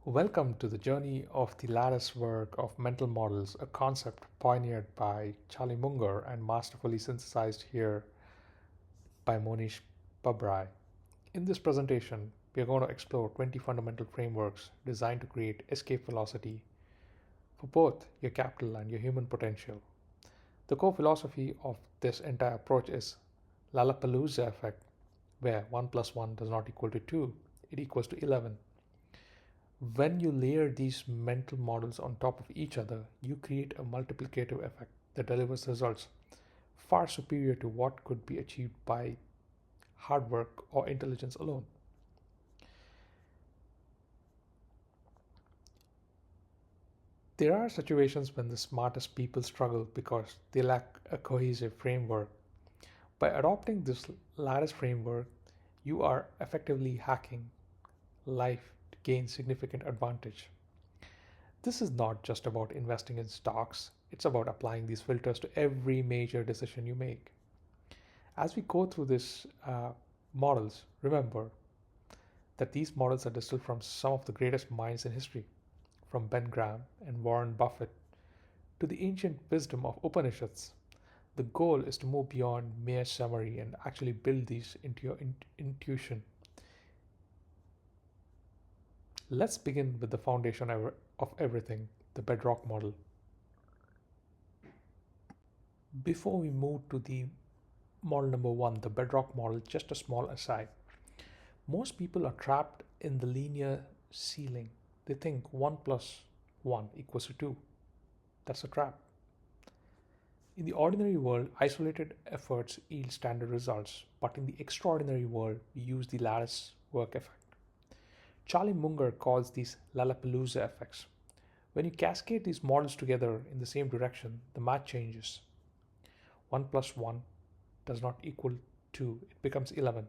Welcome to the journey of the Latticework of Mental Models, a concept pioneered by Charlie Munger and masterfully synthesized here by Mohnish Pabrai. In this presentation, we are going to explore 20 fundamental frameworks designed to create escape velocity for both your capital and your human potential. The core philosophy of this entire approach is Lollapalooza effect, where 1 plus 1 does not equal to 2, it equals to 11. When you layer these mental models on top of each other, you create a multiplicative effect that delivers results far superior to what could be achieved by hard work or intelligence alone. There are situations when the smartest people struggle because they lack a cohesive framework. By adopting this lattice framework, you are effectively hacking life to gain significant advantage. This is not just about investing in stocks, it's about applying these filters to every major decision you make. As we go through these models, remember that these models are distilled from some of the greatest minds in history, from Ben Graham and Warren Buffett to the ancient wisdom of Upanishads. The goal is to move beyond mere summary and actually build these into your intuition. Let's begin with the foundation of everything, the Bedrock Model. Before we move to the model number one, the Bedrock Model, just a small aside. Most people are trapped in the linear ceiling. They think 1 plus 1 equals to 2. That's a trap. In the ordinary world, isolated efforts yield standard results, but in the extraordinary world, we use the lattice work effect. Charlie Munger calls these Lollapalooza effects. When you cascade these models together in the same direction, the math changes. 1 plus 1 does not equal 2, it becomes 11.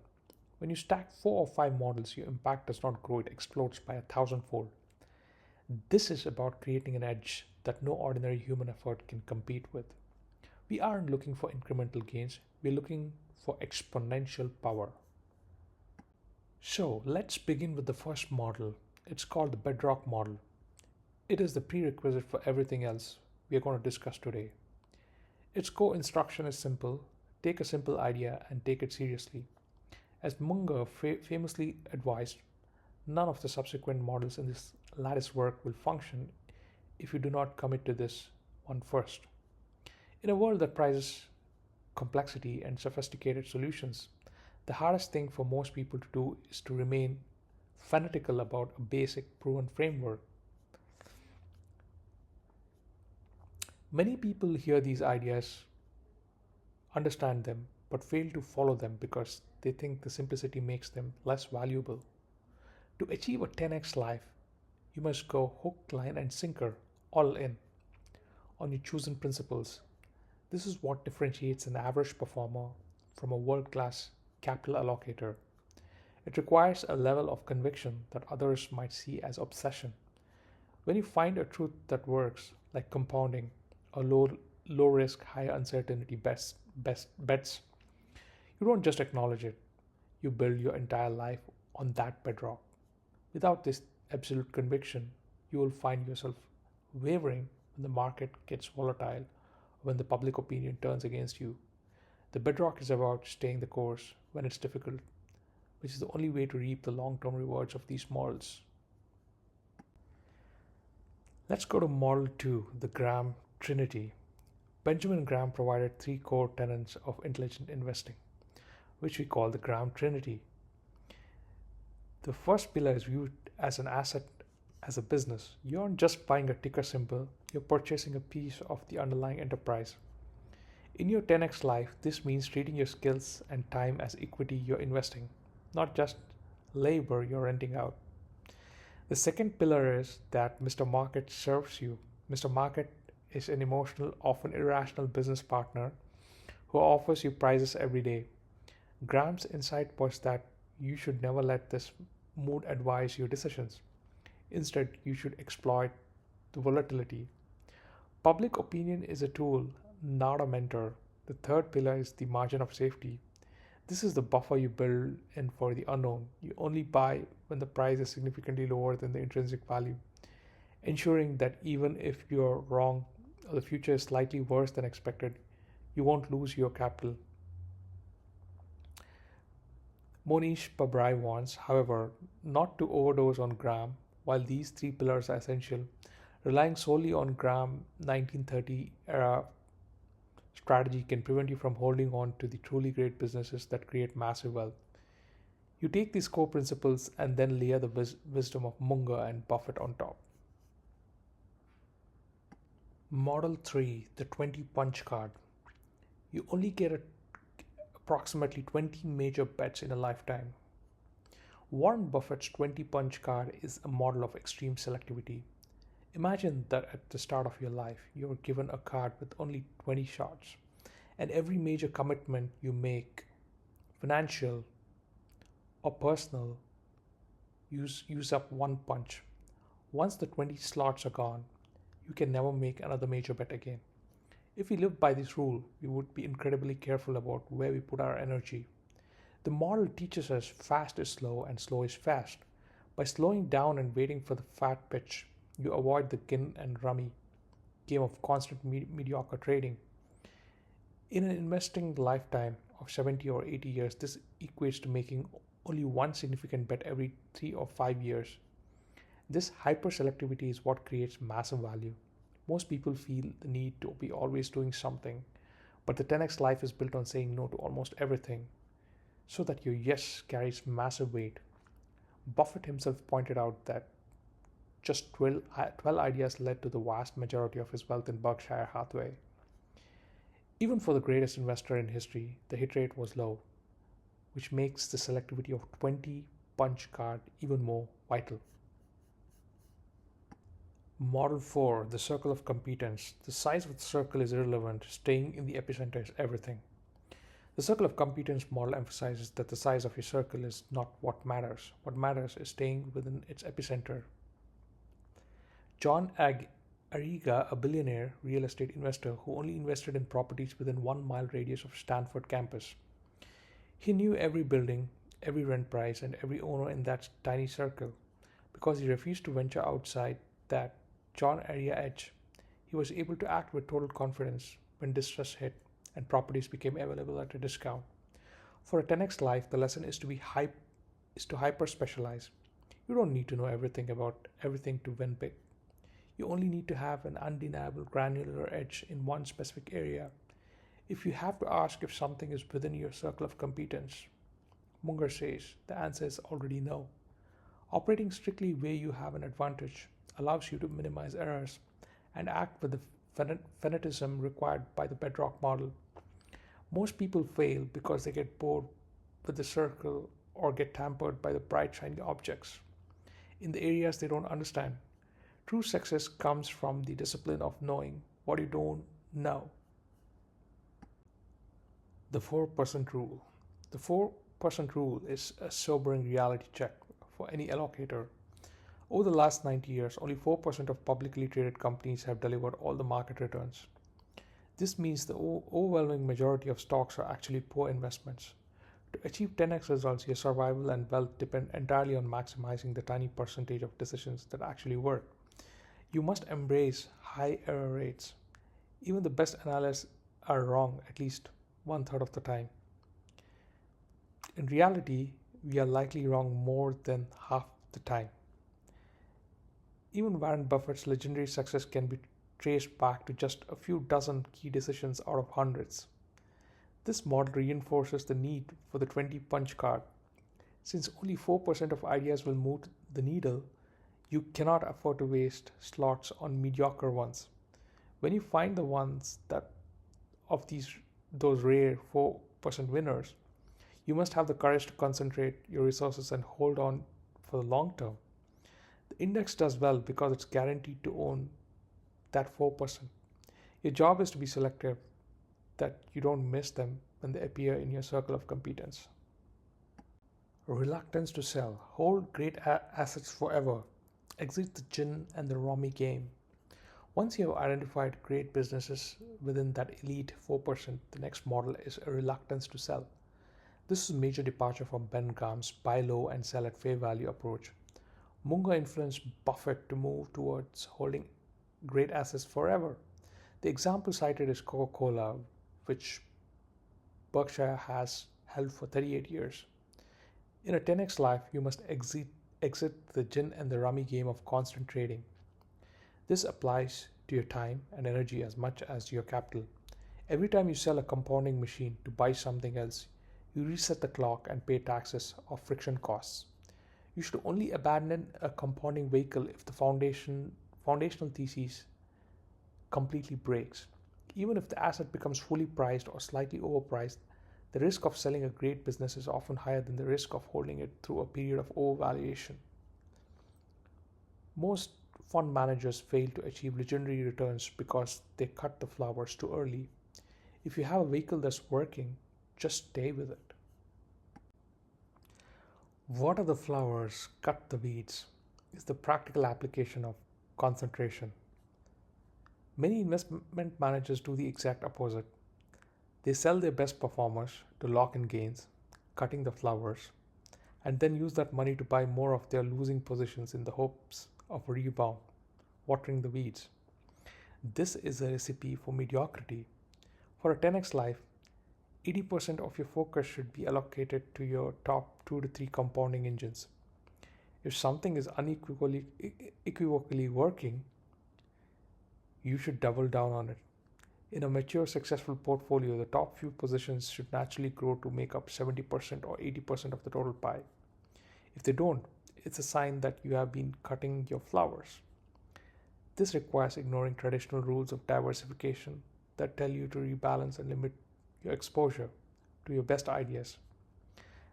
When you stack 4 or 5 models, your impact does not grow, it explodes by 1,000-fold. This is about creating an edge that no ordinary human effort can compete with. We aren't looking for incremental gains, we're looking for exponential power. So let's begin with the first model. It's called the Bedrock Model. It is the prerequisite for everything else we are going to discuss today. Its core instruction is simple: take a simple idea and take it seriously. As Munger famously advised, none of the subsequent models in this lattice work will function if you do not commit to this one first. In a world that prizes complexity and sophisticated solutions, the hardest thing for most people to do is to remain fanatical about a basic proven framework. Many people hear these ideas, understand them, but fail to follow them because they think the simplicity makes them less valuable. To achieve a 10x life, you must go hook, line, and sinker, all in, on your chosen principles. This is what differentiates an average performer from a world class capital allocator. It requires a level of conviction that others might see as obsession. When you find a truth that works, like compounding or low risk, high uncertainty bets, you don't just acknowledge it, you build your entire life on that bedrock. Without this absolute conviction, you will find yourself wavering when the market gets volatile, or when the public opinion turns against you. The bedrock is about staying the course when it's difficult, which is the only way to reap the long-term rewards of these models. Let's go to Model 2, the Graham Trinity. Benjamin Graham provided 3 core tenets of intelligent investing, which we call the Graham Trinity. The first pillar is viewed as an asset as a business. You aren't just buying a ticker symbol, you're purchasing a piece of the underlying enterprise. In your 10x life, this means treating your skills and time as equity you're investing, not just labor you're renting out. The second pillar is that Mr. Market serves you. Mr. Market is an emotional, often irrational business partner who offers you prizes every day. Graham's insight was that you should never let this mood advise your decisions. Instead, you should exploit the volatility. Public opinion is a tool, not a mentor. The third pillar is the margin of safety. This is the buffer you build in for the unknown. You only buy when the price is significantly lower than the intrinsic value, ensuring that even if you're wrong or the future is slightly worse than expected, you won't lose your capital. Mohnish Pabrai warns, however, not to overdose on Graham. While these three pillars are essential, relying solely on Graham 1930 era strategy can prevent you from holding on to the truly great businesses that create massive wealth. You take these core principles and then layer the wisdom of Munger and Buffett on top. Model 3, the 20 punch card. You only get approximately 20 major bets in a lifetime. Warren Buffett's 20 punch card is a model of extreme selectivity. Imagine that at the start of your life, you are given a card with only 20 shots, and every major commitment you make, financial or personal, use up one punch. Once the 20 slots are gone, you can never make another major bet again. If we lived by this rule, we would be incredibly careful about where we put our energy. The model teaches us fast is slow and slow is fast. By slowing down and waiting for the fat pitch, you avoid the gin and rummy game of constant mediocre trading. In an investing lifetime of 70 or 80 years, this equates to making only one significant bet every 3 or 5 years. This hyper-selectivity is what creates massive value. Most people feel the need to be always doing something, but the 10x life is built on saying no to almost everything, so that your yes carries massive weight. Buffett himself pointed out that just 12 ideas led to the vast majority of his wealth in Berkshire Hathaway. Even for the greatest investor in history, the hit rate was low, which makes the selectivity of 20 punch card even more vital. Model 4, the circle of competence. The size of the circle is irrelevant, staying in the epicenter is everything. The circle of competence model emphasizes that the size of your circle is not what matters. What matters is staying within its epicenter. John Arriga, a billionaire real estate investor who only invested in properties within 1 mile radius of Stanford campus. He knew every building, every rent price, and every owner in that tiny circle. Because he refused to venture outside that John area edge, he was able to act with total confidence when distress hit and properties became available at a discount. For a 10x life, the lesson is to hyper specialize. You don't need to know everything about everything to win big. You only need to have an undeniable granular edge in one specific area. If you have to ask if something is within your circle of competence, Munger says the answer is already no. Operating strictly where you have an advantage allows you to minimize errors and act with the fanatism required by the Bedrock Model. Most people fail because they get bored with the circle or get tampered by the bright shiny objects in the areas they don't understand. True success comes from the discipline of knowing what you don't know. The 4% rule. The 4% rule is a sobering reality check for any allocator. Over the last 90 years, only 4% of publicly traded companies have delivered all the market returns. This means the overwhelming majority of stocks are actually poor investments. To achieve 10x results, your survival and wealth depend entirely on maximizing the tiny percentage of decisions that actually work. You must embrace high error rates. Even the best analysts are wrong at least 1/3 of the time. In reality, we are likely wrong more than half the time. Even Warren Buffett's legendary success can be traced back to just a few dozen key decisions out of hundreds. This model reinforces the need for the 20 punch card. Since only 4% of ideas will move the needle, you cannot afford to waste slots on mediocre ones. When you find the ones that of those rare 4% winners, you must have the courage to concentrate your resources and hold on for the long term. The index does well because it's guaranteed to own that 4%. Your job is to be selective that you don't miss them when they appear in your circle of competence. Reluctance to sell. Hold great assets forever. Exit the gin and the rummy game. Once you have identified great businesses within that elite 4%, the next model is a reluctance to sell. This is a major departure from Ben Graham's buy low and sell at fair value approach. Munger influenced Buffett to move towards holding great assets forever. The example cited is Coca Cola, which Berkshire has held for 38 years. In a 10x life, you must exit the gin and the rummy game of constant trading. This applies to your time and energy as much as your capital. Every time you sell a compounding machine to buy something else, you reset the clock and pay taxes or friction costs. You should only abandon a compounding vehicle if the foundational thesis completely breaks. Even if the asset becomes fully priced or slightly overpriced, the risk of selling a great business is often higher than the risk of holding it through a period of overvaluation. Most fund managers fail to achieve legendary returns because they cut the flowers too early. If you have a vehicle that's working, just stay with it. Water the flowers, cut the weeds is the practical application of concentration. Many investment managers do the exact opposite. They sell their best performers to lock in gains, cutting the flowers, and then use that money to buy more of their losing positions in the hopes of a rebound, watering the weeds. This is a recipe for mediocrity. For a 10x life, 80% of your focus should be allocated to your top 2 to 3 compounding engines. If something is unequivocally working, you should double down on it. In a mature, successful portfolio, the top few positions should naturally grow to make up 70% or 80% of the total pie. If they don't, it's a sign that you have been cutting your flowers. This requires ignoring traditional rules of diversification that tell you to rebalance and limit your exposure to your best ideas.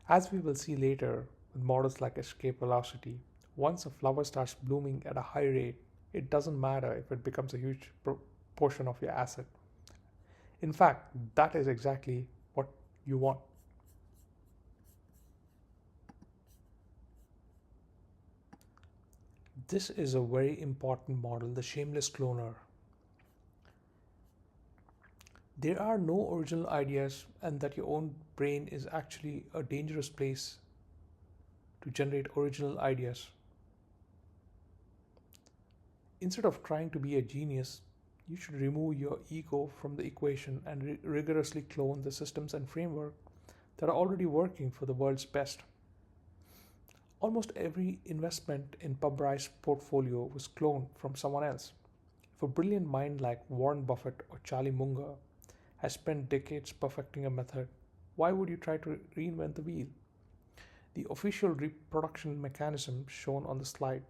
As we will see later with models like escape velocity, once a flower starts blooming at a high rate, it doesn't matter if it becomes a huge portion of your asset. In fact, that is exactly what you want. This is a very important model, the Shameless Cloner. There are no original ideas, and that your own brain is actually a dangerous place to generate original ideas. Instead of trying to be a genius, you should remove your ego from the equation and rigorously clone the systems and framework that are already working for the world's best. Almost every investment in Pabrai's portfolio was cloned from someone else. If a brilliant mind like Warren Buffett or Charlie Munger has spent decades perfecting a method, why would you try to reinvent the wheel? The official reproduction mechanism shown on the slide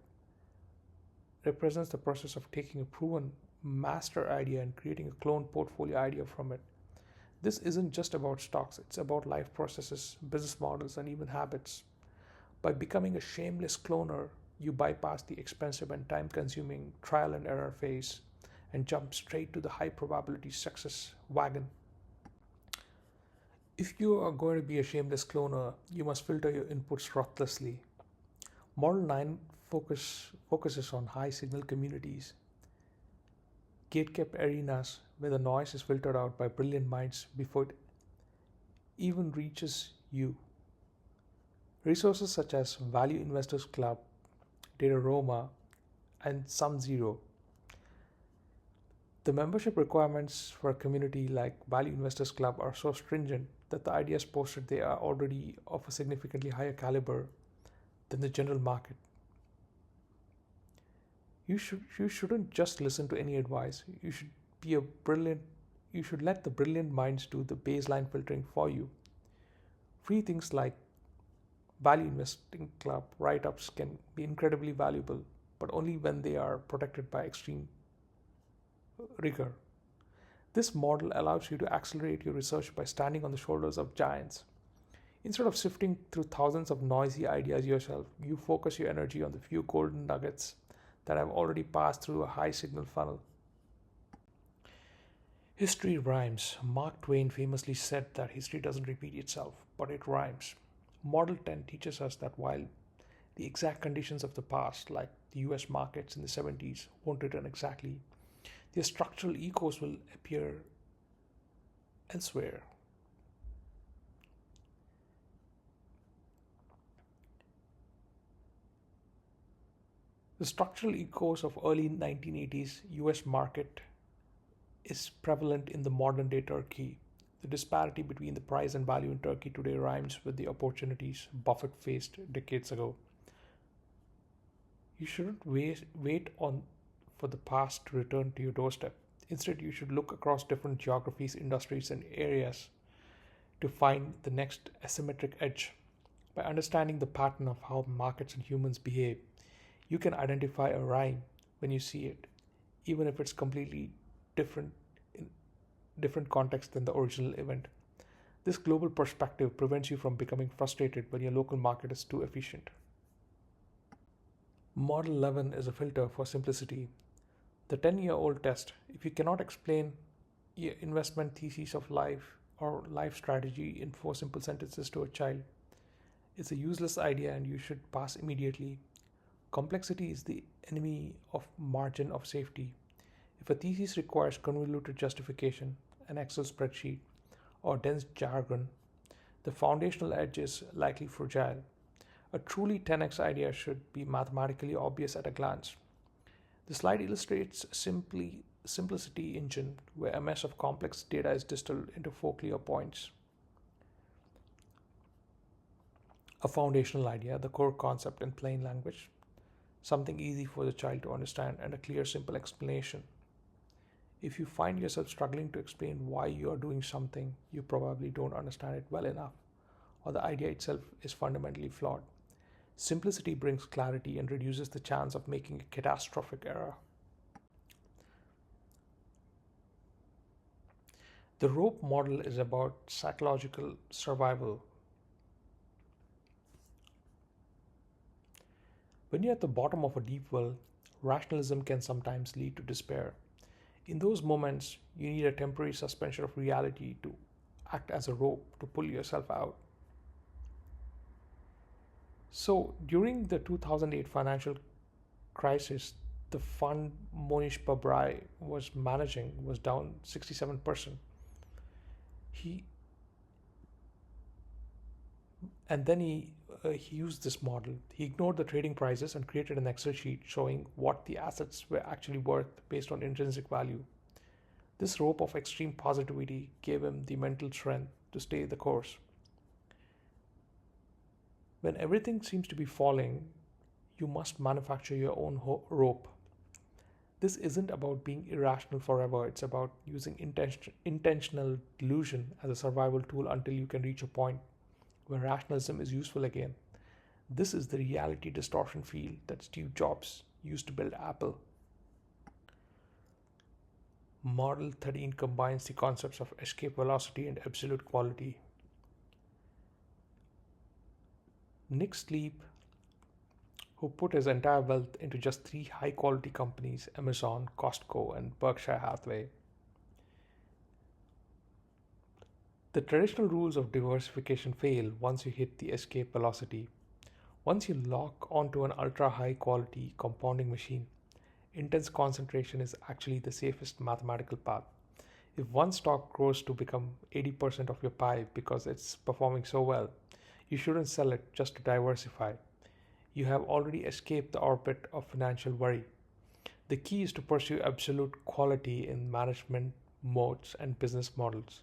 represents the process of taking a proven master idea and creating a clone portfolio idea from it. This isn't just about stocks, it's about life processes, business models, and even habits. By becoming a shameless cloner, you bypass the expensive and time consuming trial and error phase and jump straight to the high probability success wagon. If you are going to be a shameless cloner, you must filter your inputs ruthlessly. Model 9 focuses on high signal communities, gate-kept arenas where the noise is filtered out by brilliant minds before it even reaches you. Resources such as Value Investors Club, Data Roma, and SumZero. The membership requirements for a community like Value Investors Club are so stringent that the ideas posted there are already of a significantly higher caliber than the general market. You shouldn't just listen to any advice. You should let the brilliant minds do the baseline filtering for you. Free things like Value Investing Club write-ups can be incredibly valuable, but only when they are protected by extreme rigor. This model allows you to accelerate your research by standing on the shoulders of giants. Instead of sifting through thousands of noisy ideas yourself, you focus your energy on the few golden nuggets that have already passed through a high signal funnel. History rhymes. Mark Twain famously said that history doesn't repeat itself, but it rhymes. Model 10 teaches us that while the exact conditions of the past, like the US markets in the 70s, won't return exactly, their structural echoes will appear elsewhere. The structural ethos of early 1980s US market is prevalent in the modern day Turkey. The disparity between the price and value in Turkey today rhymes with the opportunities Buffett faced decades ago. You shouldn't wait on for the past to return to your doorstep. Instead, you should look across different geographies, industries, and areas to find the next asymmetric edge. By understanding the pattern of how markets and humans behave, you can identify a rhyme when you see it, even if it's completely different in different context than the original event. This global perspective prevents you from becoming frustrated when your local market is too efficient. Model 11 is a filter for simplicity. The 10-year-old test. If you cannot explain your investment thesis of life or life strategy in 4 simple sentences to a child, it's a useless idea and you should pass immediately. Complexity is the enemy of margin of safety. If a thesis requires convoluted justification, an Excel spreadsheet, or dense jargon, the foundational edge is likely fragile. A truly 10x idea should be mathematically obvious at a glance. The slide illustrates simplicity engine where a mess of complex data is distilled into 4 clear points. A foundational idea, the core concept in plain language, something easy for the child to understand, and a clear, simple explanation. If you find yourself struggling to explain why you are doing something, you probably don't understand it well enough, or the idea itself is fundamentally flawed. Simplicity brings clarity and reduces the chance of making a catastrophic error. The rope model is about psychological survival. When you're at the bottom of a deep well, rationalism can sometimes lead to despair. In those moments, you need a temporary suspension of reality to act as a rope to pull yourself out. So, during the 2008 financial crisis, the fund Mohnish Pabrai was managing was down 67%. He and then he used this model. He ignored the trading prices and created an Excel sheet showing what the assets were actually worth based on intrinsic value. This rope of extreme positivity gave him the mental strength to stay the course. When everything seems to be falling, you must manufacture your own rope. This isn't about being irrational forever, it's about using intentional delusion as a survival tool until you can reach a point where rationalism is useful again. This is the reality distortion field that Steve Jobs used to build Apple. Model 13 combines the concepts of escape velocity and absolute quality. Nick Sleep, who put his entire wealth into just 3 high-quality companies, Amazon, Costco, and Berkshire Hathaway. The traditional rules of diversification fail once you hit the escape velocity. Once you lock onto an ultra-high quality compounding machine, intense concentration is actually the safest mathematical path. If one stock grows to become 80% of your pie because it's performing so well, you shouldn't sell it just to diversify. You have already escaped the orbit of financial worry. The key is to pursue absolute quality in management modes and business models.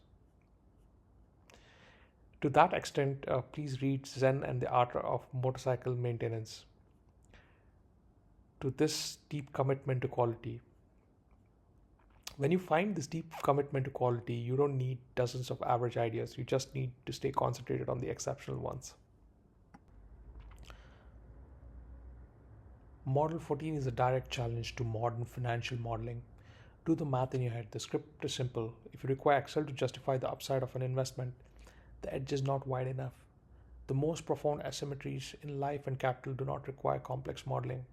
To that extent, please read Zen and the Art of Motorcycle Maintenance. To this deep commitment to quality. When you find this deep commitment to quality, you don't need dozens of average ideas. You just need to stay concentrated on the exceptional ones. Model 14 is a direct challenge to modern financial modeling. Do the math in your head. The script is simple. If you require Excel to justify the upside of an investment, the edge is not wide enough. The most profound asymmetries in life and capital do not require complex modeling.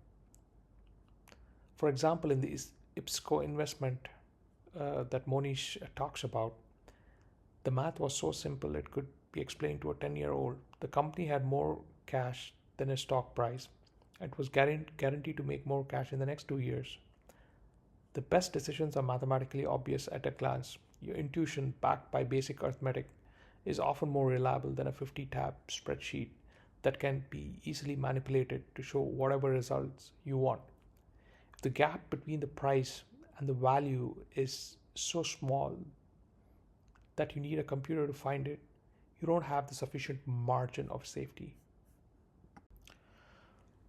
For example, in the IPSCO investment that Mohnish talks about, the math was so simple it could be explained to a 10-year-old. The company had more cash than its stock price. It was guaranteed to make more cash in the next 2 years. The best decisions are mathematically obvious at a glance. Your intuition, backed by basic arithmetic, is often more reliable than a 50-tab spreadsheet that can be easily manipulated to show whatever results you want. The gap between the price and the value is so small that you need a computer to find it. You don't have the sufficient margin of safety.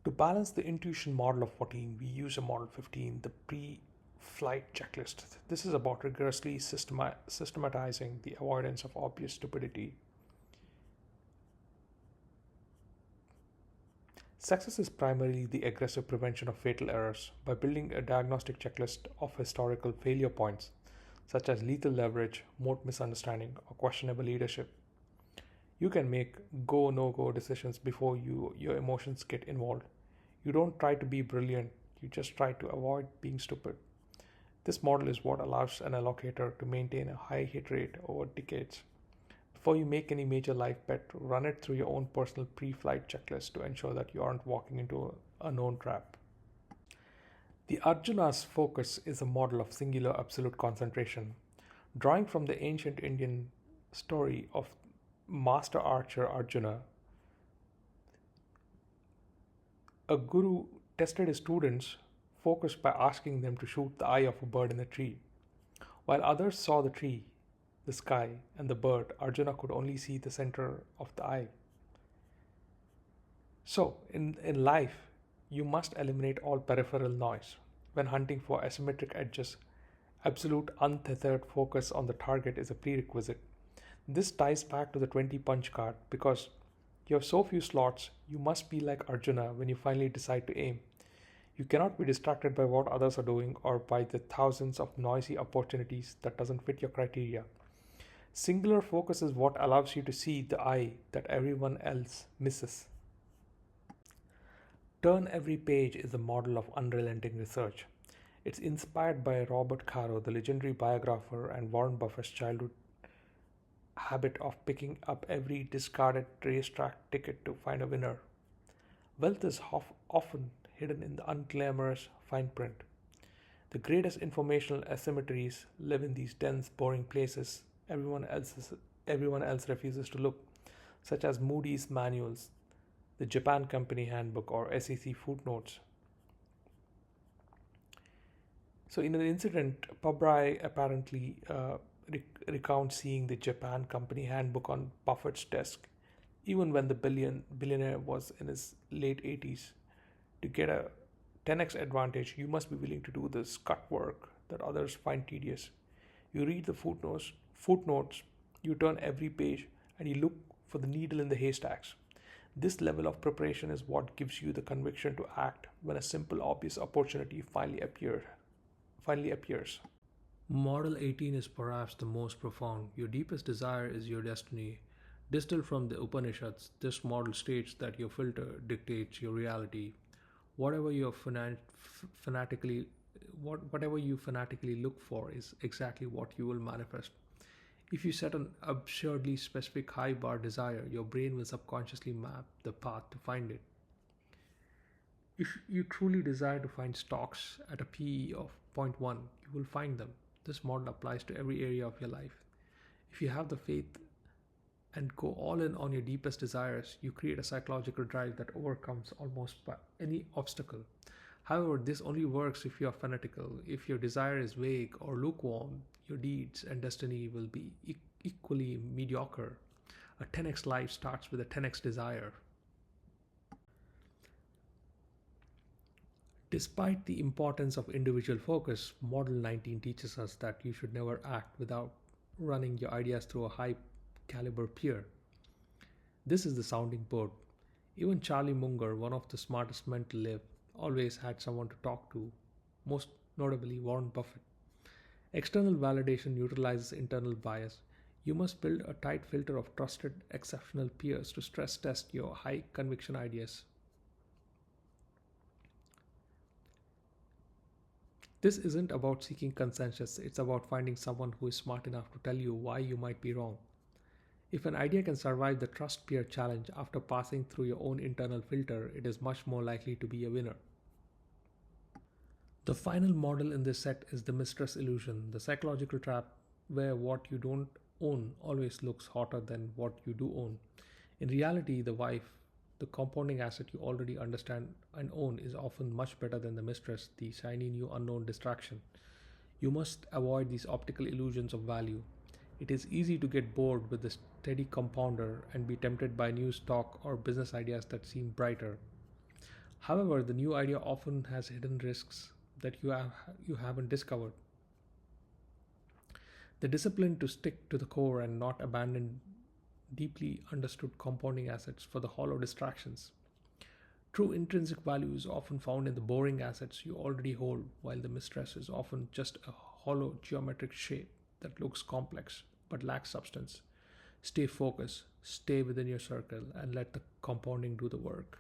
To balance the intuition model of 14, we use a model 15, the pre flight checklist. This is about rigorously systematizing the avoidance of obvious stupidity. Success is primarily the aggressive prevention of fatal errors by building a diagnostic checklist of historical failure points, such as lethal leverage, moat misunderstanding, or questionable leadership. You can make go no go decisions before your emotions get involved. You don't try to be brilliant, you just try to avoid being stupid. This model is what allows an allocator to maintain a high hit rate over decades. Before you make any major life bet, run it through your own personal pre flight checklist to ensure that you aren't walking into a known trap. The Arjuna's focus is a model of singular absolute concentration. Drawing from the ancient Indian story of master archer Arjuna, a guru tested his students' focus by asking them to shoot the eye of a bird in a tree. While others saw the tree, the sky, and the bird, Arjuna could only see the center of the eye. So, in life, you must eliminate all peripheral noise. When hunting for asymmetric edges, absolute untethered focus on the target is a prerequisite. This ties back to the 20 punch card because you have so few slots, you must be like Arjuna when you finally decide to aim. You cannot be distracted by what others are doing or by the thousands of noisy opportunities that doesn't fit your criteria. Singular focus is what allows you to see the eye that everyone else misses. Turn Every Page is a model of unrelenting research. It's inspired by Robert Caro, the legendary biographer, and Warren Buffett's childhood habit of picking up every discarded racetrack ticket to find a winner. Wealth is often hidden in the unglamorous fine print. The greatest informational asymmetries live in these dense, boring places everyone else refuses to look, such as Moody's manuals, the Japan Company Handbook, or SEC footnotes. So, in an incident, Pabrai apparently recounts seeing the Japan Company Handbook on Buffett's desk, even when the billionaire was in his late 80s. To get a 10x advantage, you must be willing to do the scut work that others find tedious. You read the footnotes, you turn every page, and you look for the needle in the haystacks. This level of preparation is what gives you the conviction to act when a simple, obvious opportunity finally appears. Model 18 is perhaps the most profound. Your deepest desire is your destiny. Distilled from the Upanishads, this model states that your filter dictates your reality. Whatever you fanatically look for is exactly what you will manifest. If you set an absurdly specific high bar desire, your brain will subconsciously map the path to find it. If you truly desire to find stocks at a PE of 0.1, you will find them. This model applies to every area of your life. If you have the faith and go all in on your deepest desires, you create a psychological drive that overcomes almost any obstacle. However, this only works if you are fanatical. If your desire is vague or lukewarm, your deeds and destiny will be equally mediocre. A 10x life starts with a 10x desire. Despite the importance of individual focus, Model 19 teaches us that you should never act without running your ideas through a high caliber peer. This is the sounding board. Even Charlie Munger, one of the smartest men to live, always had someone to talk to, most notably Warren Buffett. External validation neutralizes internal bias. You must build a tight filter of trusted, exceptional peers to stress test your high conviction ideas. This isn't about seeking consensus, it's about finding someone who is smart enough to tell you why you might be wrong. If an idea can survive the trust peer challenge after passing through your own internal filter, it is much more likely to be a winner. The final model in this set is the mistress illusion, the psychological trap where what you don't own always looks hotter than what you do own. In reality, the the compounding asset you already understand and own is often much better than the mistress, the shiny new unknown distraction. You must avoid these optical illusions of value. It is easy to get bored with the steady compounder and be tempted by new stock or business ideas that seem brighter. However, the new idea often has hidden risks that you haven't discovered. The discipline to stick to the core and not abandon deeply understood compounding assets for the hollow distractions. True intrinsic value is often found in the boring assets you already hold, while the mistress is often just a hollow geometric shape that looks complex but lacks substance. Stay focused, stay within your circle, and let the compounding do the work.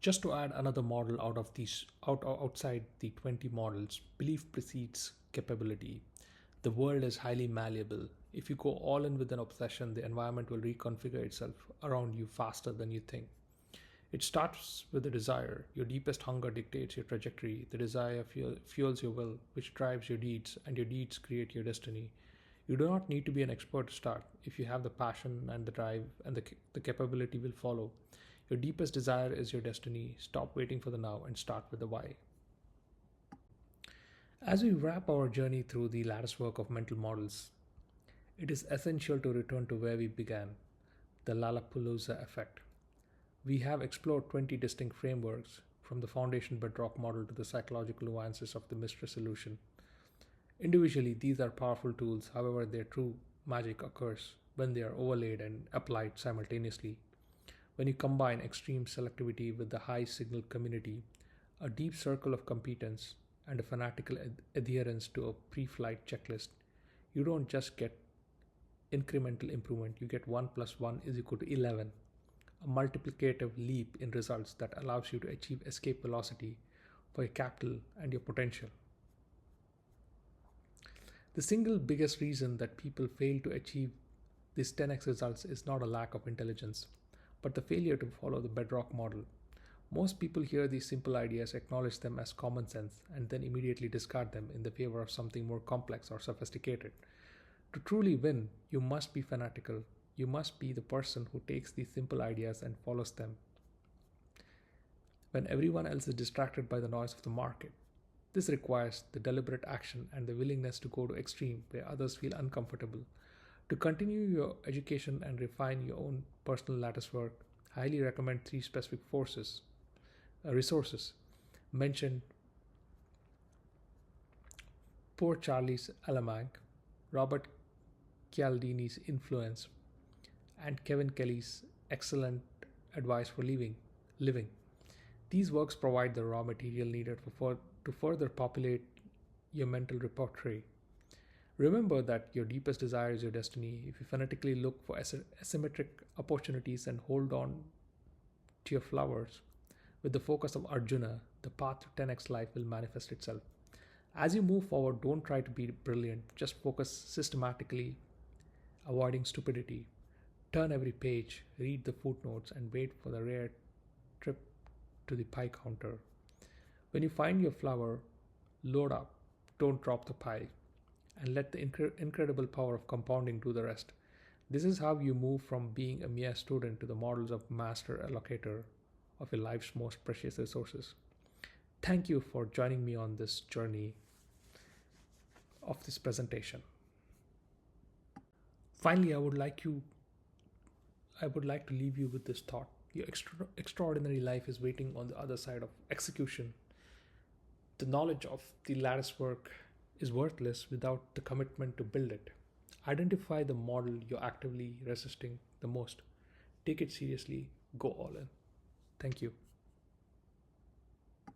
Just to add another model outside the 20 models, belief precedes capability. The world is highly malleable. If you go all in with an obsession, the environment will reconfigure itself around you faster than you think. It starts with a desire. Your deepest hunger dictates your trajectory. The desire fuels your will, which drives your deeds, and your deeds create your destiny. You do not need to be an expert to start. If you have the passion and the drive, and the capability will follow. Your deepest desire is your destiny. Stop waiting for the now and start with the why. As we wrap our journey through the latticework of mental models, it is essential to return to where we began, the Lollapalooza effect. We have explored 20 distinct frameworks, from the foundation Bedrock Model to the psychological nuances of the mistress illusion. Individually, these are powerful tools, however, their true magic occurs when they are overlaid and applied simultaneously. When you combine extreme selectivity with the high signal community, a deep circle of competence, and a fanatical adherence to a pre-flight checklist, you don't just get incremental improvement, you get 1 plus 1 is equal to 11, a multiplicative leap in results that allows you to achieve escape velocity for your capital and your potential. The single biggest reason that people fail to achieve these 10x results is not a lack of intelligence, but the failure to follow the Bedrock model. Most people hear these simple ideas, acknowledge them as common sense, and then immediately discard them in the favor of something more complex or sophisticated. To truly win, you must be fanatical. You must be the person who takes these simple ideas and follows them when everyone else is distracted by the noise of the market. This requires the deliberate action and the willingness to go to extreme where others feel uncomfortable. To continue your education and refine your own personal lattice work, I highly recommend 3 specific resources mentioned: Poor Charlie's Almanac, Robert Cialdini's Influence, and Kevin Kelly's Excellent Advice for Living. These works provide the raw material needed to further populate your mental repertoire. Remember that your deepest desire is your destiny. If you fanatically look for asymmetric opportunities and hold on to your flowers, with the focus of Arjuna, the path to 10x life will manifest itself. As you move forward, don't try to be brilliant, just focus systematically, avoiding stupidity. Turn every page, read the footnotes, and wait for the rare trip to the pie counter. When you find your flower, load up, don't drop the pie, and let the incredible power of compounding do the rest. This is how you move from being a mere student to the models of master allocator of your life's most precious resources. Thank you for joining me on this journey of this presentation. Finally, I would like to leave you with this thought. Your extraordinary life is waiting on the other side of execution. The knowledge of the lattice work is worthless without the commitment to build it. Identify the model you're actively resisting the most. Take it seriously. Go all in. Thank you.